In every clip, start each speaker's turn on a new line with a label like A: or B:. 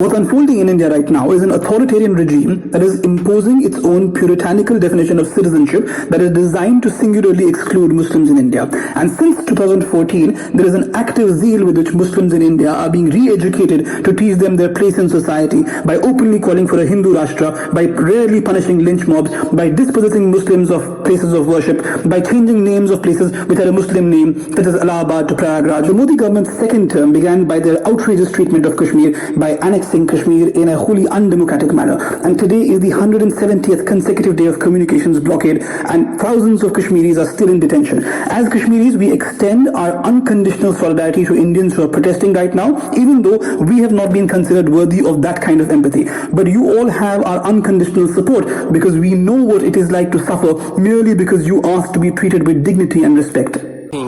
A: What's unfolding in India right now is an authoritarian regime that is imposing its own puritanical definition of citizenship that is designed to singularly exclude Muslims in India. And since 2014, there is an active zeal with which Muslims in India are being re-educated to teach them their place in society by openly calling for a Hindu rashtra, by rarely punishing lynch mobs, by dispossessing Muslims of places of worship, by changing names of places which had a Muslim name, such as Allahabad to Prayagraj. The Modi government's second term began by their outrageous treatment of Kashmir by annexing Kashmir in a wholly undemocratic manner. And today is the 170th consecutive day of communications blockade, and thousands of Kashmiris are still in detention. As Kashmiris, we extend our unconditional solidarity to Indians who are protesting right now, even though we have not been considered worthy of that kind of empathy. But you all have our unconditional support because we know what it is like to suffer merely because you ask to be treated with dignity and respect.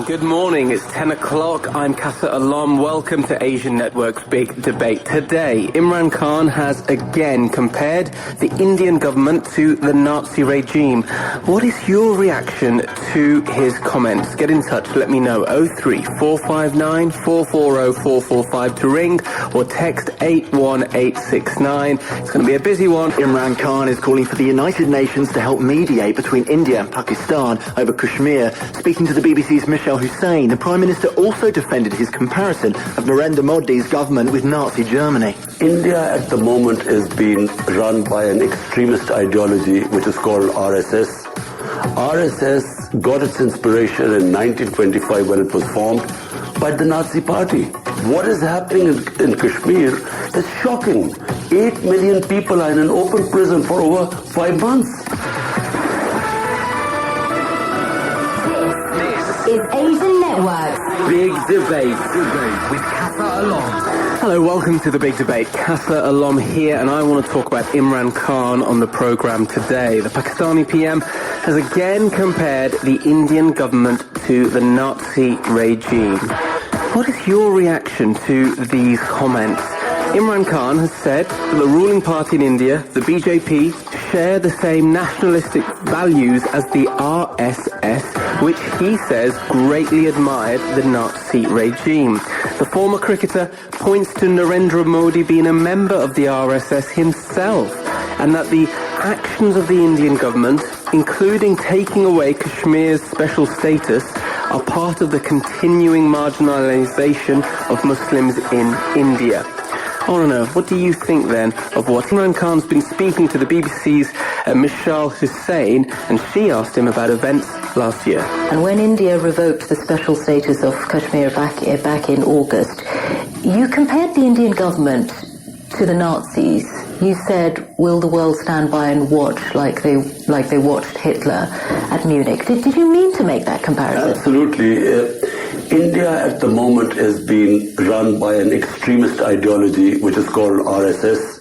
B: Good morning, it's 10 o'clock. I'm Kasa Alam. Welcome to Asian Network's Big Debate. Today, Imran Khan has again compared the Indian government to the Nazi regime. What is your reaction to his comments? Get in touch, let me know. 03459 440 445 to ring or text 81869. It's going to be a busy one.
C: Imran Khan is calling for the United Nations to help mediate between India and Pakistan over Kashmir. Speaking to the BBC's Michelle Hussein, the Prime Minister also defended his comparison of Narendra Modi's government with Nazi Germany.
D: India at the moment is being run by an extremist ideology which is called RSS. RSS got its inspiration in 1925 when it was formed by the Nazi Party. What is happening in Kashmir is shocking. 8 million people are in an open prison for over 5 months.
E: Is Asian Network's
B: Big Debate with Kasa Alam. Hello, welcome to the Big Debate. Kasa Alam here, and I want to talk about Imran Khan on the programme today. The Pakistani PM has again compared the Indian government to the Nazi regime. What is your reaction to these comments? Imran Khan has said that the ruling party in India, the BJP, share the same nationalistic values as the RSS, which he says greatly admired the Nazi regime. The former cricketer points to Narendra Modi being a member of the RSS himself, and that the actions of the Indian government, including taking away Kashmir's special status, are part of the continuing marginalisation of Muslims in India. I want to know, what do you think then of what Imran Khan's been speaking to the BBC's Michelle Hussein, and she asked him about events last year.
F: And when India revoked the special status of Kashmir back in August, you compared the Indian government to the Nazis. You said, will the world stand by and watch like they watched Hitler at Munich? Did you mean to make that comparison?
D: Absolutely. India at the moment is being run by an extremist ideology which is called RSS.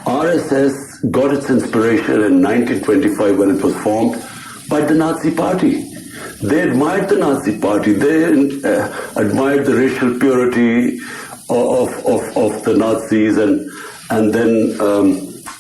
D: RSS got its inspiration in 1925 when it was formed by the Nazi Party. They admired the Nazi Party. They admired the racial purity of the Nazis and then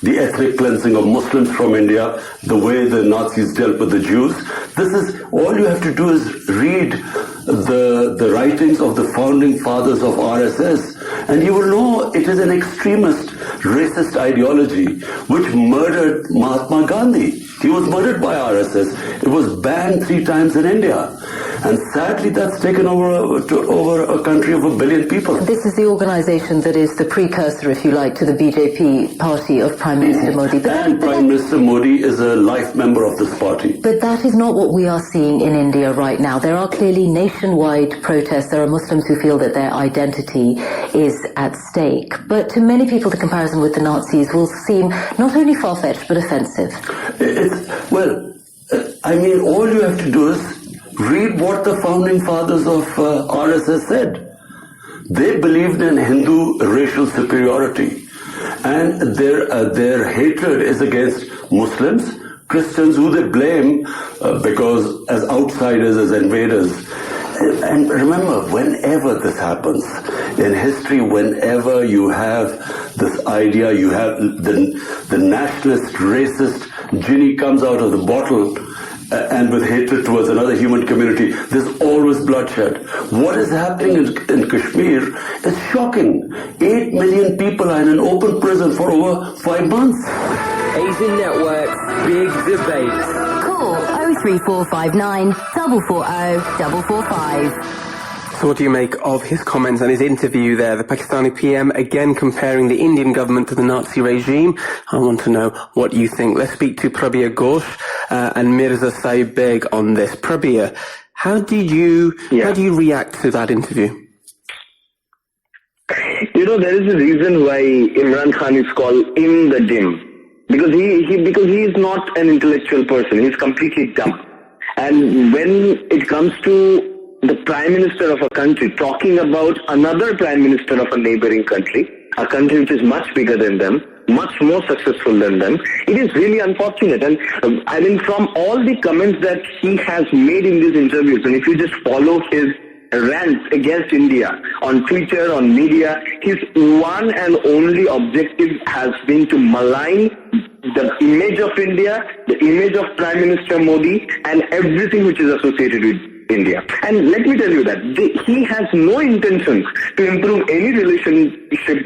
D: the ethnic cleansing of Muslims from India, the way the Nazis dealt with the Jews. This is all you have to do is read the writings of the founding fathers of RSS, and you will know it is an extremist, racist ideology which murdered Mahatma Gandhi. He was murdered by RSS. It was banned 3 times in India. And sadly, that's taken over a country of 1 billion people.
F: This is the organisation that is the precursor, if you like, to the BJP party of Prime Minister Modi.
D: And Prime Minister Modi is a life member of this party.
F: But that is not what we are seeing in India right now. There are clearly nationwide protests. There are Muslims who feel that their identity is at stake. But to many people, the comparison with the Nazis will seem not only far-fetched, but offensive.
D: All you have to do is read what the founding fathers of RSS said. They believed in Hindu racial superiority, and their hatred is against Muslims, Christians, who they blame because as outsiders, as invaders. And remember, whenever this happens in history, whenever you have this idea, you have the nationalist, racist genie comes out of the bottle, and with hatred towards another human community, there's always bloodshed. What is happening in Kashmir is shocking. 8 million people are in an open prison for over 5 months.
B: Asian Network, big debate.
E: Call 03459 440 445.
B: So what do you make of his comments and his interview there? The Pakistani PM again comparing the Indian government to the Nazi regime. I want to know what you think. Let's speak to Prayagraj and Mirza Sahib Beg on this. Prabir, how do you react to that interview?
G: You know, there is a reason why Imran Khan is called in the dim. Because he is not an intellectual person. He's completely dumb. And when it comes to the Prime Minister of a country talking about another Prime Minister of a neighboring country, a country which is much bigger than them, much more successful than them, it is really unfortunate. And I mean, from all the comments that he has made in these interviews, and if you just follow his rants against India on Twitter, on media, his one and only objective has been to malign the image of India, the image of Prime Minister Modi, and everything which is associated with India. And let me tell you that he has no intention to improve any relationship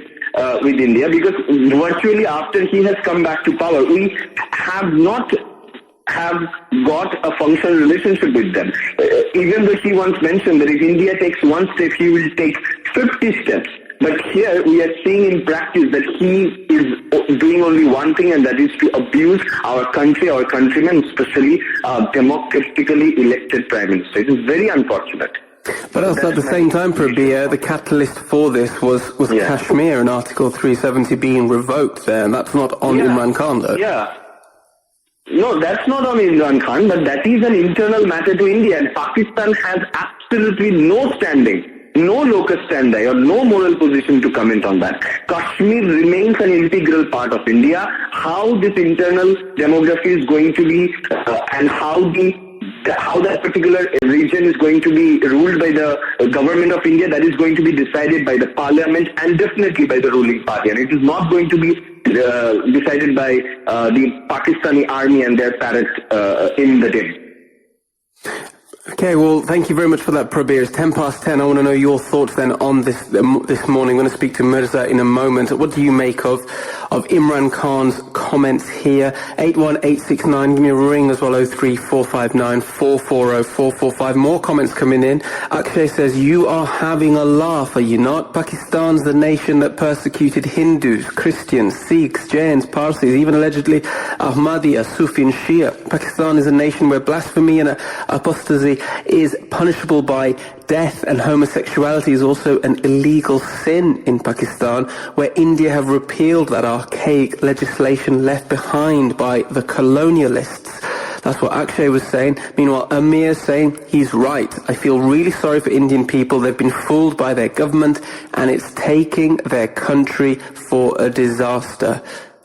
G: with India, because virtually after he has come back to power, we have not got a functional relationship with them. Even though he once mentioned that if India takes one step, he will take 50 steps. But here we are seeing in practice that he is doing only one thing, and that is to abuse our country, our countrymen, especially democratically elected Prime Minister. It is very unfortunate.
B: But also at the same time, Prabir, the catalyst for this was Kashmir and Article 370 being revoked there, and that's not on Imran Khan, though.
G: Yeah. No, that's not on Imran Khan, but that is an internal matter to India, and Pakistan has absolutely no standing, no locus standi, or no moral position to comment on that. Kashmir remains an integral part of India. How this internal demography is going to be, and how that particular region is going to be ruled by the government of India, that is going to be decided by the parliament and definitely by the ruling party. And it is not going to be decided by the Pakistani army and their parrot in the dim.
B: Okay, well, thank you very much for that, Prabir. It's 10:10. I want to know your thoughts then on this morning. I'm going to speak to Mirza in a moment. What do you make of Imran Khan's comments here? 81869, give me a ring as well, 03459 440 445. More comments coming in. Akshay says, you are having a laugh, are you not? Pakistan's the nation that persecuted Hindus, Christians, Sikhs, Jains, Parsis, even allegedly Ahmadiyya, Sufi and Shia. Pakistan is a nation where blasphemy and apostasy is punishable by death, and homosexuality is also an illegal sin in Pakistan, where India have repealed that archaic legislation left behind by the colonialists. That's what Akshay was saying. Meanwhile, Amir is saying he's right. I feel really sorry for Indian people. They've been fooled by their government, and it's taking their country for a disaster.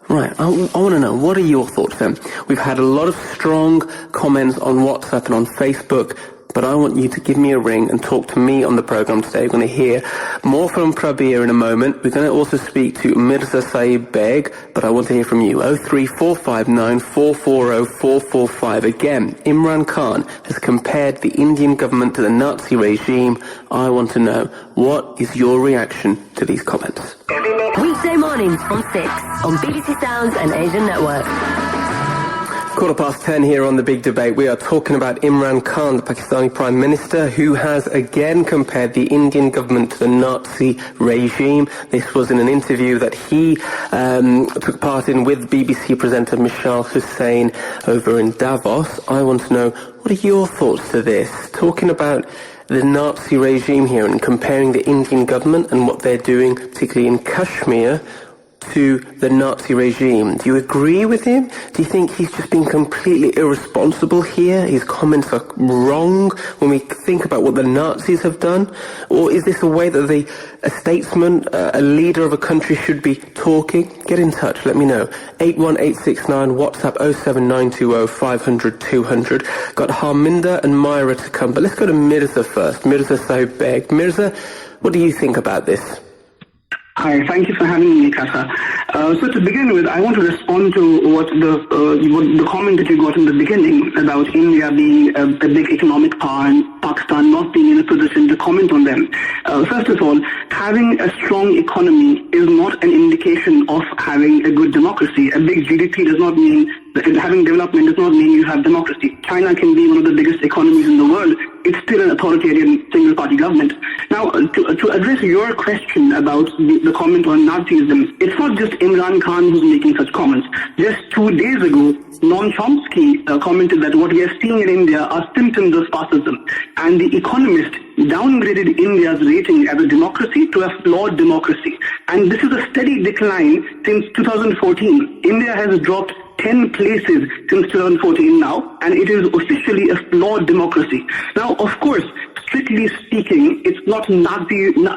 B: Right, I want to know, what are your thoughts then? We've had a lot of strong comments on WhatsApp and on Facebook, but I want you to give me a ring and talk to me on the program today. We're going to hear more from Prabir in a moment. We're going to also speak to Mirza Sahib Beg, but I want to hear from you. 03459 440 445. Again, Imran Khan has compared the Indian government to the Nazi regime. I want to know, what is your reaction to these comments?
E: Weekday mornings from 6 on BBC Sounds and Asian Network.
B: 10:15 here on The Big Debate. We are talking about Imran Khan, the Pakistani Prime Minister, who has again compared the Indian government to the Nazi regime. This was in an interview that he took part in with BBC presenter Michelle Hussain over in Davos. I want to know, what are your thoughts to this? Talking about the Nazi regime here and comparing the Indian government and what they're doing, particularly in Kashmir, to the Nazi regime. Do you agree with him? Do you think he's just been completely irresponsible here? His comments are wrong when we think about what the Nazis have done? Or is this a way that a statesman, a leader of a country should be talking? Get in touch, let me know. 81869, WhatsApp 07920 500 200. Got Harminder and Myra to come, but let's go to Mirza first. Mirza Sahib Beg. Mirza, what do you think about this?
A: Hi, thank you for having me, Kasa. So to begin with, I want to respond to what the comment that you got in the beginning about India being a big economic power and Pakistan not being in a position to comment on them. First of all, having a strong economy is not an indication of having a good democracy. A big GDP does not mean that having development does not mean you have democracy. China can be one of the biggest economies in the world. It's still an authoritarian single-party government. Now, to address your question about the comment on Nazism, it's not just Imran Khan who's making such comments. Just 2 days ago, Noam Chomsky commented that what we are seeing in India are symptoms of fascism. And The Economist downgraded India's rating as a democracy to a flawed democracy. And this is a steady decline since 2014. India has dropped 10 places since 2014 now, and it is officially a flawed democracy. Now, of course, strictly speaking, it's not Nazism,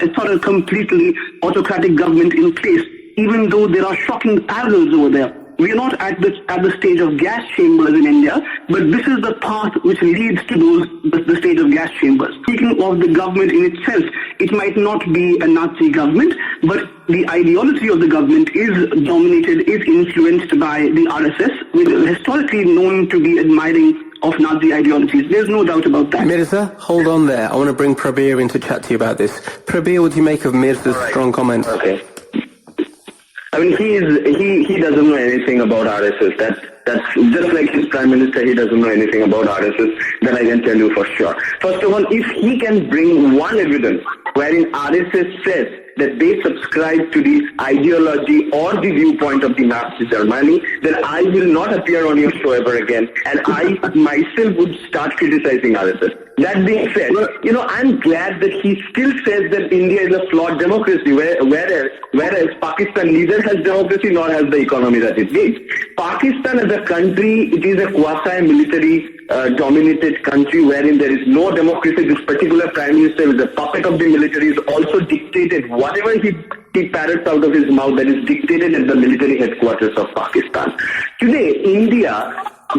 A: it's not a completely autocratic government in place, even though there are shocking parallels over there. We are not at the stage of gas chambers in India, but this is the path which leads to the stage of gas chambers. Speaking of the government in itself, it might not be a Nazi government, but the ideology of the government is influenced by the RSS, which is historically known to be admiring of Nazi ideologies. There's no doubt about that.
B: Mirza, hold on there. I want to bring Prabir in to chat to you about this. Prabir, what do you make of Mirza's strong comments?
G: Okay. I mean, he doesn't know anything about RSS. That's just like his prime minister. He doesn't know anything about RSS. That I can tell you for sure. First of all, if he can bring one evidence wherein RSS says that they subscribe to the ideology or the viewpoint of the Nazi Germany, then I will not appear on your show ever again, and I myself would start criticizing RSS. That being said, I'm glad that he still says that India is a flawed democracy, whereas Pakistan neither has democracy nor has the economy that it needs. Pakistan as a country, it is a quasi-military dominated country wherein there is no democracy. This particular prime minister is a puppet of the military, is also dictated whatever he parrots out of his mouth, that is dictated at the military headquarters of Pakistan. Today, India,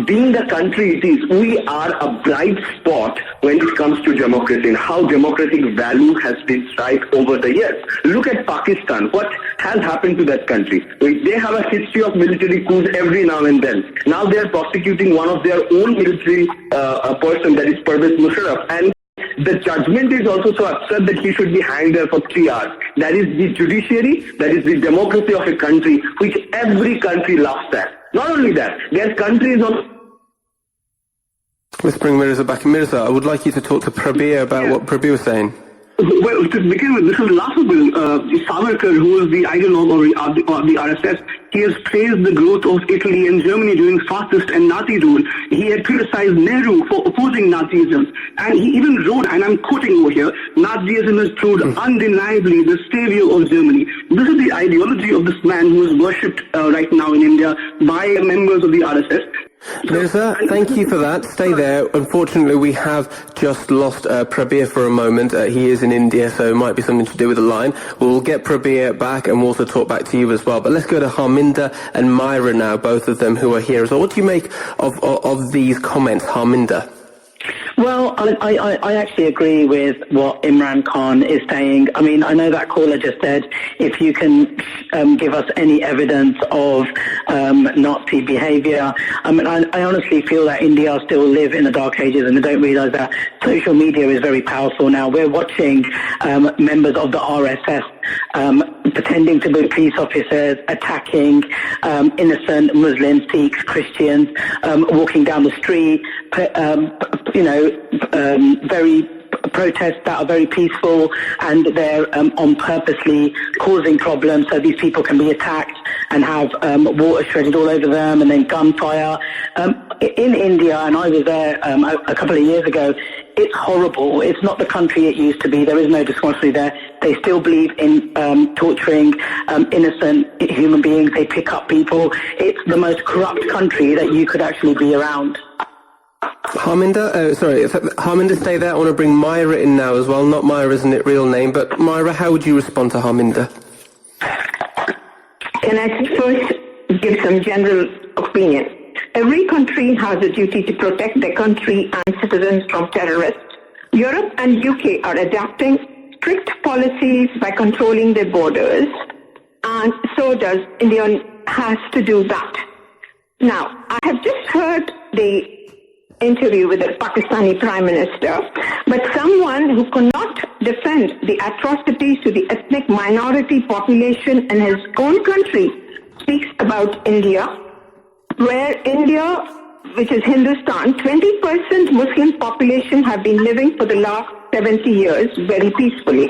G: being the country it is, we are a bright spot when it comes to democracy and how democratic value has been strived over the years. Look at Pakistan. What has happened to that country? They have a history of military coups every now and then. Now they are prosecuting one of their own military person, that is Pervez Musharraf, and the judgment is also so absurd that he should be hanged there for 3 hours. That is the judiciary, that is the democracy of a country, which every country laughs at. Not only that, there are countries on...
B: Let's bring Mirza back. Mirza, I would like you to talk to Prabir about what Prabir was saying.
A: Well, to begin with, this is laughable. Savarkar, who is the ideologue of the RSS, he has praised the growth of Italy and Germany during fascist and Nazi rule. He had criticized Nehru for opposing Nazism. And he even wrote, and I'm quoting over here, Nazism has proved undeniably the savior of Germany. This is the ideology of this man who is worshipped right now in India by members of the RSS.
B: Mirza, thank you for that. Stay there. Unfortunately, we have just lost Prabir for a moment. He is in India, so it might be something to do with the line. We'll get Prabir back and we'll also talk back to you as well. But let's go to Harminder and Myra now, both of them who are here as well. What do you make of these comments, Harminder?
H: Well, I actually agree with what Imran Khan is saying. I mean, I know that caller just said, if you can give us any evidence of Nazi behavior. I mean, I honestly feel that India still live in the dark ages, and they don't realize that social media is very powerful now. We're watching members of the RSS pretending to be police officers, attacking innocent Muslims, Sikhs, Christians, walking down the street, very protests that are very peaceful, and they're on purposely causing problems so these people can be attacked and have water shredded all over them and then gunfire. In India, and I was there a couple of years ago, it's horrible. It's not the country it used to be. There is no democracy there. They still believe in torturing innocent human beings. They pick up people. It's the most corrupt country that you could actually be around.
B: Harminder, Harminder, stay there. I want to bring Myra in now as well. Not Myra's real name, but Myra, how would you respond to Harminder?
I: Can I first give some general opinion? Every country has a duty to protect their country and citizens from terrorists. Europe and UK are adapting strict policies by controlling their borders, and so does India has to do that. Now, I have just heard the interview with the Pakistani Prime Minister, but someone who cannot defend the atrocities to the ethnic minority population in his own country speaks about India, where India, which is Hindustan, 20% Muslim population have been living for the last 70 years very peacefully.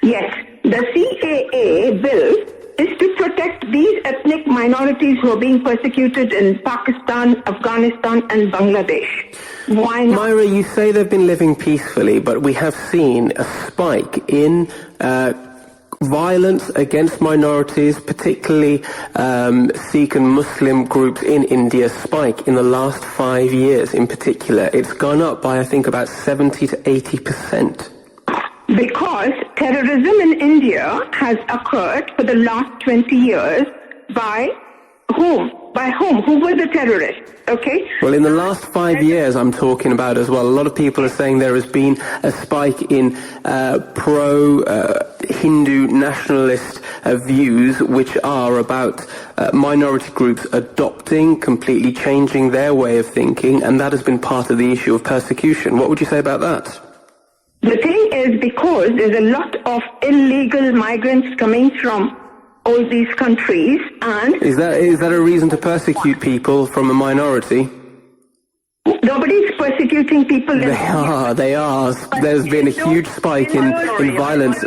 I: Yes, the CAA bill is to protect these ethnic minorities who are being persecuted in Pakistan, Afghanistan and Bangladesh. Why not?
B: Myra, you say they've been living peacefully, but we have seen a spike in violence against minorities, particularly Sikh and Muslim groups in India, spike in the last 5 years in particular. It's gone up by, I think, about 70 to 80%.
I: Because terrorism in India has occurred for the last 20 years by whom? By whom? Who were the terrorists? Okay?
B: Well, in the last 5 years, I'm talking about as well. A lot of people are saying there has been a spike in pro-Hindu nationalist views, which are about minority groups adopting, completely changing their way of thinking, and that has been part of the issue of persecution. What would you say about that?
I: The thing is, because there's a lot of illegal migrants coming from all these countries, and
B: is that a reason to persecute people from a minority?
I: Nobody's persecuting people.
B: They are. There's been a huge spike in violence.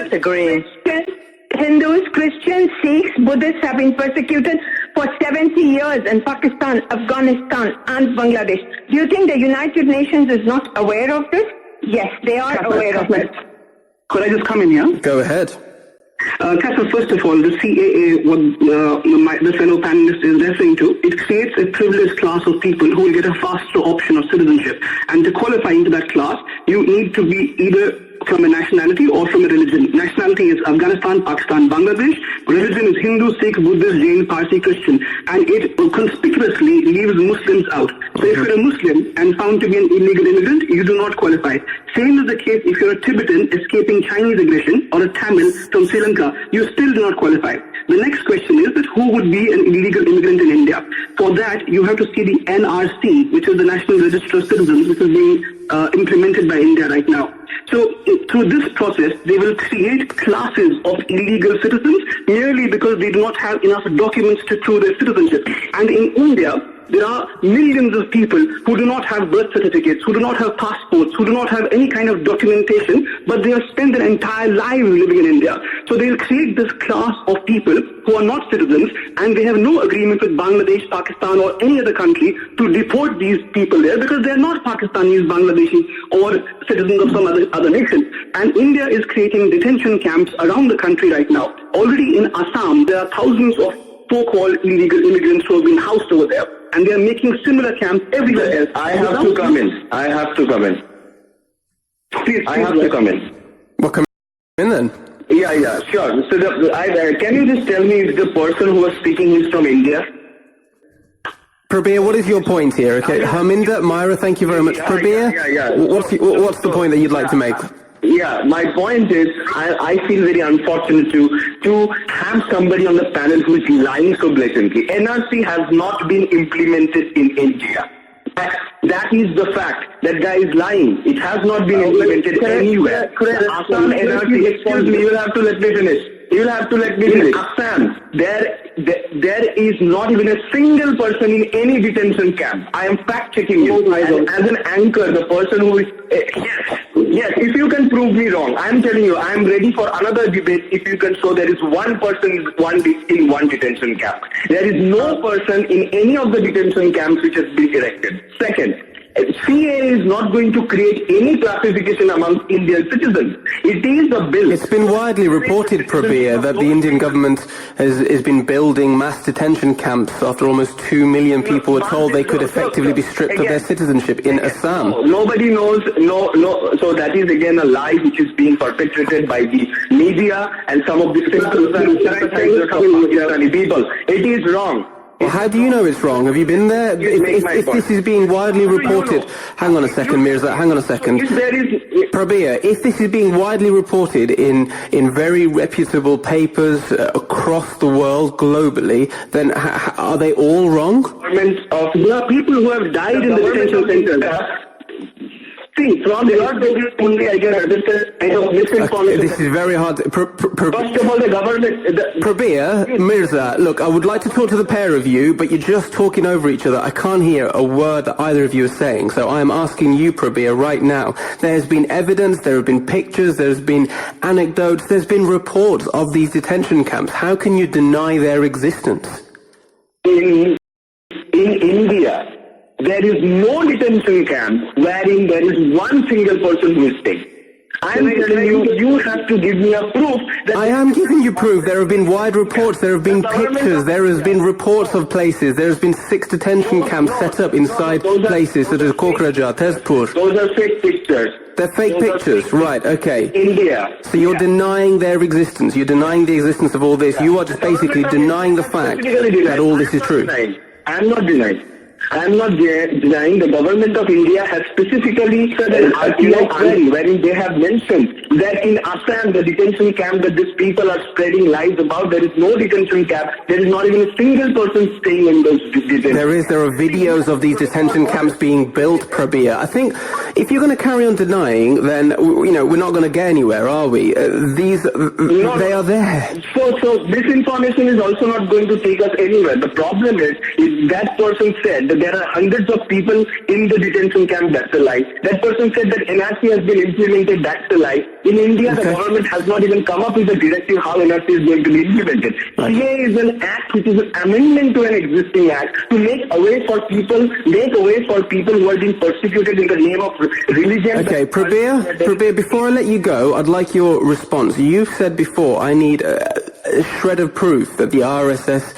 I: Hindus, Christians, Sikhs, Buddhists have been persecuted for 70 years in Pakistan, Afghanistan and Bangladesh. Do you think the United Nations is not aware of this? Yes, they are aware of it.
J: Could I just come in here?
B: Go ahead.
J: Kasper, first of all, the CAA, what the fellow panelist is referring to, it creates a privileged class of people who will get a faster option of citizenship. And to qualify into that class, you need to be either from a nationality or from a religion. Nationality is Afghanistan, Pakistan, Bangladesh. Religion is Hindu, Sikh, Buddhist, Jain, Parsi, Christian. And it conspicuously leaves Muslims out. So if you're a Muslim and found to be an illegal immigrant, you do not qualify. Same is the case if you're a Tibetan escaping Chinese aggression or a Tamil from Sri Lanka, you still do not qualify. The next question is that who would be an illegal immigrant in India? For that, you have to see the NRC, which is the National Register of Citizens, which is being implemented by India right now. So through this process, they will create classes of illegal citizens merely because they do not have enough documents to prove their citizenship. And in India, there are millions of people who do not have birth certificates, who do not have passports, who do not have any kind of documentation, but they have spent their entire lives living in India. So they will create this class of people who are not citizens, and they have no agreement with Bangladesh, Pakistan or any other country to deport these people there because they are not Pakistanis, Bangladeshis or citizens of some other nation. And India is creating detention camps around the country right now. Already in Assam, there are thousands of so-called illegal immigrants who have been housed over there. And they are making similar camps everywhere else.
G: I have to come in. Please, I have to come in.
B: Well, come in then.
G: Yeah, sure. So can you just tell me if the person who was speaking is from India?
B: Prabir, what is your point here? Okay, Harminder, Myra, thank you very much. Prabir, what's the point that you'd like to make?
G: Yeah, my point is, I feel very unfortunate to have somebody on the panel who is lying so blatantly. NRC has not been implemented in India. That is the fact. That guy is lying. It has not been implemented anywhere. Assam NRC, excuse me, you will have to let me finish. In Assam, there is not even a single person in any detention camp. I am fact checking you. As an anchor, the person who is yes, if you can prove me wrong, I am telling you, I am ready for another debate if you can show there is one person in one detention camp. There is no person in any of the detention camps which has been erected. Second, CA is not going to create any classification amongst Indian citizens. It is a bill.
B: It's been widely reported, Prabir, that the Indian government has been building mass detention camps after almost 2 million people were told they could effectively be stripped of their citizenship in Assam.
G: Nobody knows, so that is again a lie which is being perpetrated by the media and some of the sympathizers of Pakistani people. It is wrong.
B: Well, how do you know it's wrong? Have you been there? If this is being widely reported... Hang on a second, Mirza, hang on a second. Prabir, if this is being widely reported in very reputable papers across the world, globally, then are they all wrong?
G: There are people who have died in the detention centers. See, from the only I can understand misinformation.
B: This is very hard.
G: First of all, the government...
B: Prabir, Mirza, look, I would like to talk to the pair of you, but you're just talking over each other. I can't hear a word that either of you are saying. So I am asking you, Prabir, right now. There's been evidence, there have been pictures, there's been anecdotes, there's been reports of these detention camps. How can you deny their existence?
G: In India, there is no detention camp wherein there is one single person who is staying. I am telling you, you have to give me a proof that...
B: I am giving you proof. There have been wide reports, there have been pictures, there has been reports of places, there has been 6 detention camps set up inside places such as Kokrajhar, Tezpur.
G: Those are fake pictures.
B: They're fake pictures, right, okay.
G: India.
B: So you're denying their existence, you're denying the existence of all this, you are just basically denying the fact that all this is true.
G: I'm not denying. I'm not denying the government of India has specifically said an RTI query wherein they have mentioned that in Assam, the detention camp that these people are spreading lies about, there is no detention camp. There is not even a single person staying in those detention camps.
B: There are videos of these detention camps being built, Prabir. I think if you're going to carry on denying, then, you know, we're not going to get anywhere, are we? They are there.
G: So this information is also not going to take us anywhere. The problem is that person said that there are hundreds of people in the detention camp. That's a lie. That person said that NRC has been implemented. That's a lie. In India, the government has not even come up with a directive how NRC is going to be implemented. CA is an act which is an amendment to an existing act to make a way for people who are being persecuted in the name of religion. Okay,
B: Prabir, before I let you go, I'd like your response. You said before, I need a shred of proof that the RSS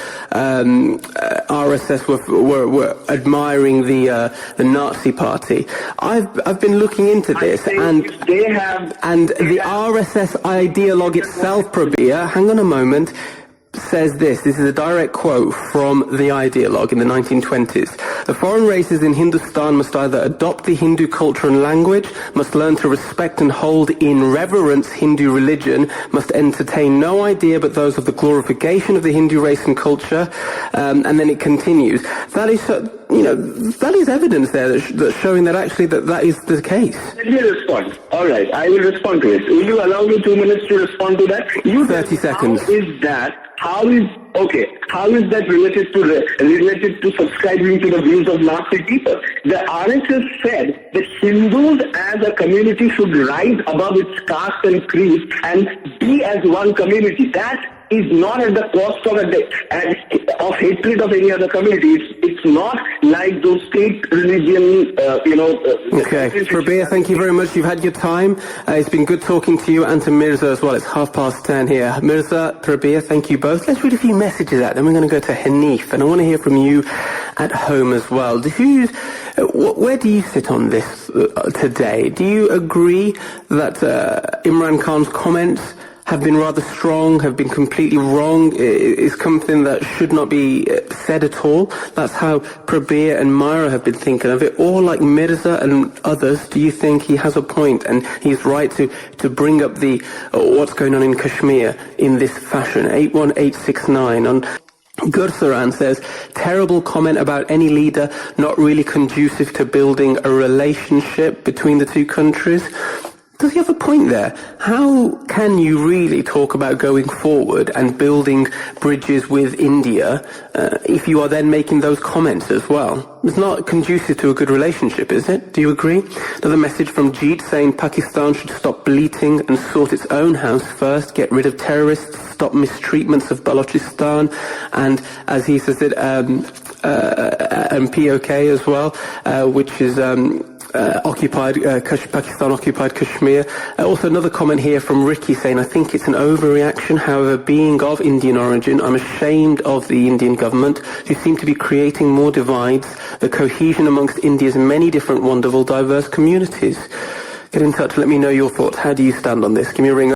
B: were admiring the Nazi party. I've been looking into this, and the RSS ideologue itself, Prabir, hang on a moment, says this is a direct quote from the ideologue in the 1920s. The foreign races in Hindustan must either adopt the Hindu culture and language, must learn to respect and hold in reverence Hindu religion, must entertain no idea but those of the glorification of the Hindu race and culture, and then it continues. That is, that is evidence there that's showing that actually that is the case.
G: Let me respond. All right, I will respond to it. Will you allow me 2 minutes to respond to that?
B: 30 seconds.
G: How is that related to subscribing to the views of Nazi people? The RSS said that Hindus as a community should rise above its caste and creed and be as one community. That is not at the cost of hatred of any other community. It's not like those state religion,
B: Okay, Prabir, thank you very much. You've had your time. It's been good talking to you and to Mirza as well. It's 10:30 here. Mirza, Prabir, thank you both. Let's read a few messages out. Then we're going to go to Hanif, and I want to hear from you at home as well. Where do you sit on this today? Do you agree that Imran Khan's comments have been rather strong, have been completely wrong, is something that should not be said at all? That's how Prabir and Myra have been thinking of it. Or like Mirza and others, do you think he has a point and he's right to bring up what's going on in Kashmir in this fashion? 81869 on Gursaran says, terrible comment about any leader, not really conducive to building a relationship between the two countries. Does he have a point there? How can you really talk about going forward and building bridges with India if you are then making those comments as well? It's not conducive to a good relationship, is it? Do you agree? Another message from Jeet saying Pakistan should stop bleating and sort its own house first, get rid of terrorists, stop mistreatments of Balochistan, and as he says it, and POK as well, which is Pakistan occupied Kashmir. Also another comment here from Ricky saying, I think it's an overreaction. However, being of Indian origin, I'm ashamed of the Indian government who seem to be creating more divides, the cohesion amongst India's many different wonderful diverse communities. Get in touch, let me know your thoughts. How do you stand on this? Give me a ring.